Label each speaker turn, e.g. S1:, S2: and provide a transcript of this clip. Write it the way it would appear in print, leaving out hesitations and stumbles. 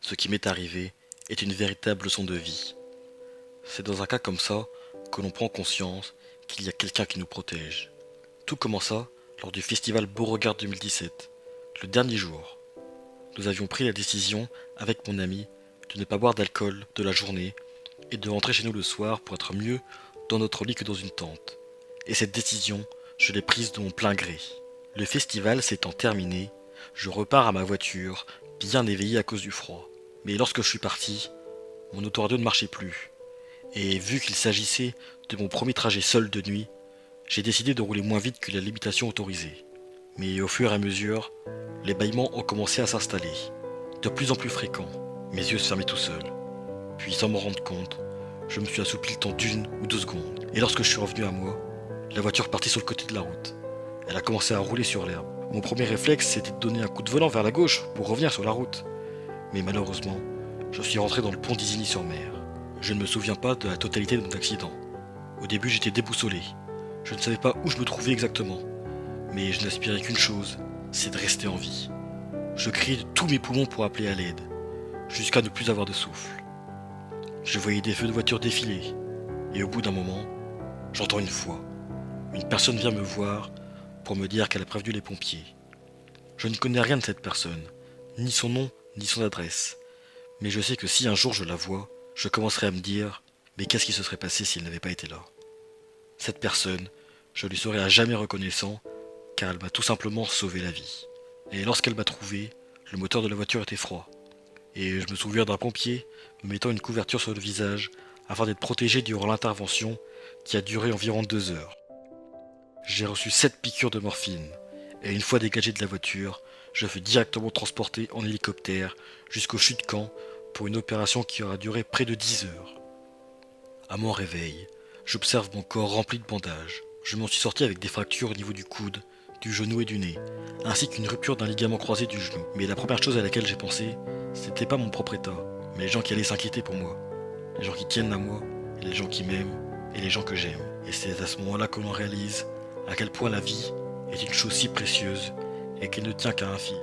S1: Ce qui m'est arrivé est une véritable leçon de vie. C'est dans un cas comme ça que l'on prend conscience qu'il y a quelqu'un qui nous protège. Tout commença lors du festival Beauregard 2017, le dernier jour. Nous avions pris la décision, avec mon ami, de ne pas boire d'alcool de la journée et de rentrer chez nous le soir pour être mieux dans notre lit que dans une tente. Et cette décision, je l'ai prise de mon plein gré. Le festival s'étant terminé, je repars à ma voiture, bien éveillé à cause du froid. Mais lorsque je suis parti, mon autoradio ne marchait plus. Et vu qu'il s'agissait de mon premier trajet seul de nuit, j'ai décidé de rouler moins vite que la limitation autorisée. Mais au fur et à mesure, les bâillements ont commencé à s'installer, de plus en plus fréquents. Mes yeux se fermaient tout seuls. Puis sans m'en rendre compte, je me suis assoupi le temps d'une ou deux secondes. Et lorsque je suis revenu à moi, la voiture partit sur le côté de la route. Elle a commencé à rouler sur l'herbe. Mon premier réflexe, c'était de donner un coup de volant vers la gauche pour revenir sur la route. Mais malheureusement, je suis rentré dans le pont d'Isigny-sur-Mer. Je ne me souviens pas de la totalité de mon accident. Au début, j'étais déboussolé. Je ne savais pas où je me trouvais exactement. Mais je n'aspirais qu'une chose, c'est de rester en vie. Je criais de tous mes poumons pour appeler à l'aide, jusqu'à ne plus avoir de souffle. Je voyais des feux de voiture défiler, et au bout d'un moment, j'entends une voix. Une personne vient me voir pour me dire qu'elle a prévenu les pompiers. Je ne connais rien de cette personne, ni son nom, ni son adresse. Mais je sais que si un jour je la vois, je commencerai à me dire « Mais qu'est-ce qui se serait passé si elle n'avait pas été là ?» Cette personne, je lui serai à jamais reconnaissant car elle m'a tout simplement sauvé la vie. Et lorsqu'elle m'a trouvé, le moteur de la voiture était froid. Et je me souviens d'un pompier me mettant une couverture sur le visage afin d'être protégé durant l'intervention qui a duré environ 2 heures. J'ai reçu 7 piqûres de morphine et une fois dégagé de la voiture, je fus directement transporté en hélicoptère jusqu'au chute-camp pour une opération qui aura duré près de 10 heures. À mon réveil, j'observe mon corps rempli de bandages. Je m'en suis sorti avec des fractures au niveau du coude, du genou et du nez, ainsi qu'une rupture d'un ligament croisé du genou. Mais la première chose à laquelle j'ai pensé, c'était pas mon propre état, mais les gens qui allaient s'inquiéter pour moi. Les gens qui tiennent à moi, et les gens qui m'aiment, et les gens que j'aime. Et c'est à ce moment-là que l'on réalise à quel point la vie est une chose si précieuse et qu'elle ne tient qu'à un fil.